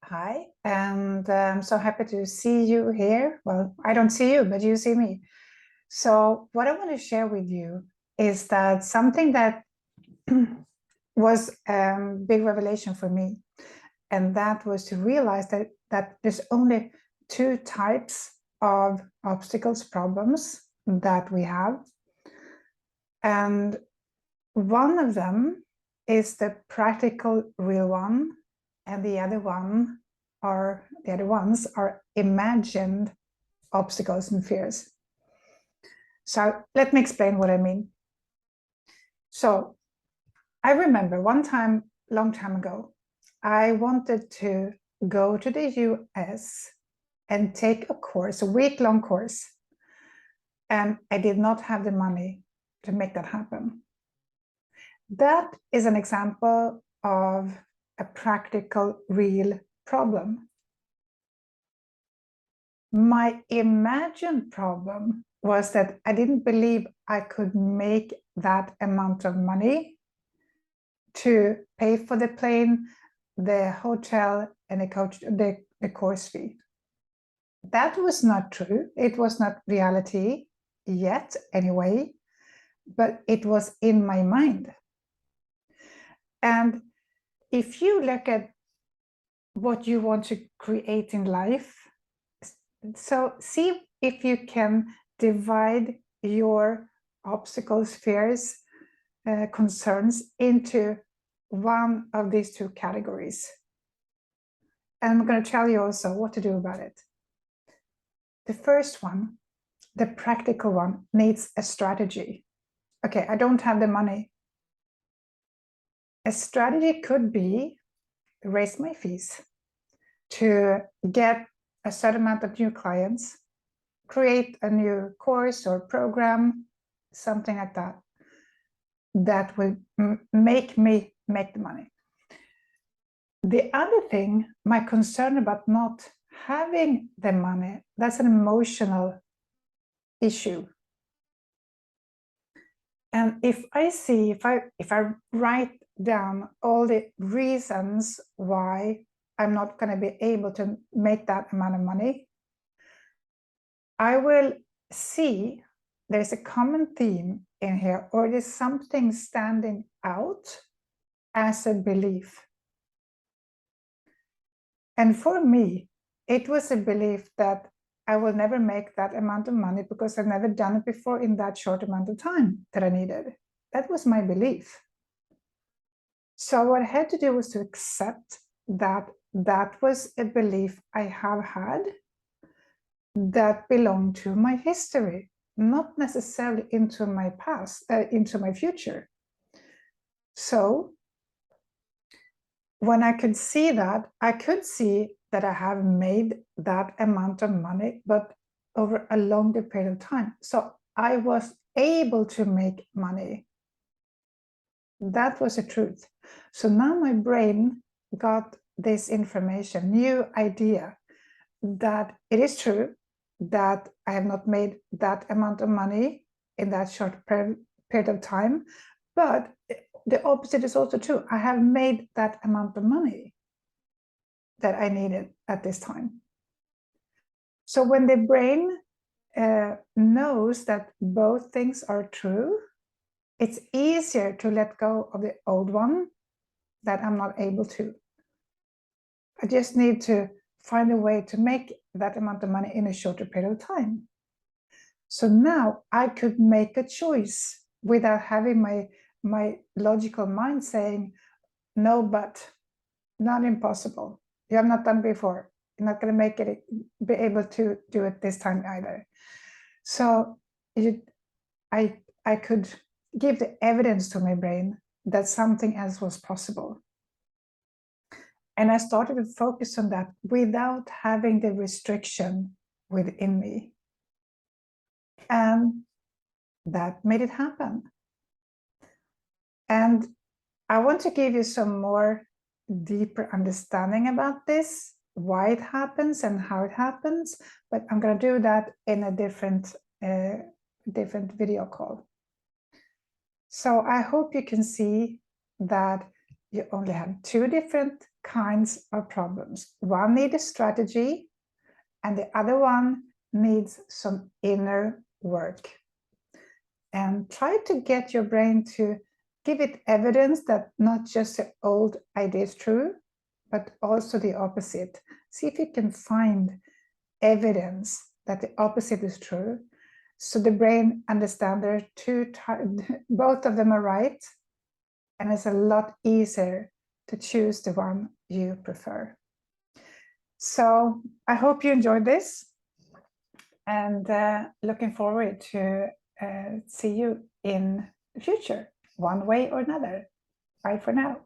Hi, and I'm so happy to see you here. Well, I don't see you, but you see me. So what I want to share with you is that something that was a big revelation for me, and that was to realize that there's only two types of obstacles, problems that we have. And one of them is the practical, real one, and the other ones are imagined obstacles and fears. So let me explain what I mean. So I remember one time, long time ago, I wanted to go to the US and take a course, a week-long course, and I did not have the money to make that happen. That is an example of a practical, real problem. My imagined problem was that I didn't believe I could make that amount of money to pay for the plane, the hotel, and the course fee. That was not true. It was not reality yet, anyway, but it was in my mind. And if you look at what you want to create in life, so see if you can divide your obstacles, fears, concerns into one of these two categories. And I'm going to tell you also what to do about it. The first one, the practical one, needs a strategy. Okay, I don't have the money. A strategy could be raise my fees to get a certain amount of new clients, create a new course or program, something like that, that will make me make the money. The other thing, my concern about not having the money, that's an emotional issue. And if I write down all the reasons why I'm not going to be able to make that amount of money, I will see there's a common theme in here, or there's something standing out as a belief. And for me, it was a belief that I will never make that amount of money because I've never done it before in that short amount of time that I needed. That was my belief. So what I had to do was to accept that that was a belief I have had that belonged to my history, not necessarily into my past, into my future. So when I could see that, I could see that I have made that amount of money, but over a longer period of time. So I was able to make money. That was the truth. So now my brain got this information, new idea, that it is true that I have not made that amount of money in that short period of time, but the opposite is also true. I have made that amount of money that I needed at this time. So when the brain knows that both things are true, it's easier to let go of the old one that I'm not able to. I just need to find a way to make that amount of money in a shorter period of time. So now I could make a choice without having my logical mind saying, no, but not impossible. You have not done before. You're not going to be able to do it this time either. So I could give the evidence to my brain that something else was possible. And I started to focus on that without having the restriction within me. And that made it happen. And I want to give you some more deeper understanding about this, why it happens and how it happens, but I'm going to do that in a different video call. So I hope you can see that you only have two different kinds of problems. One needs a strategy, and the other one needs some inner work. And try to get your brain to give it evidence that not just the old idea is true, but also the opposite. See if you can find evidence that the opposite is true. So the brain understands there are two types, both of them are right, and it's a lot easier to choose the one you prefer. So I hope you enjoyed this, and looking forward to see you in the future, one way or another. Bye for now.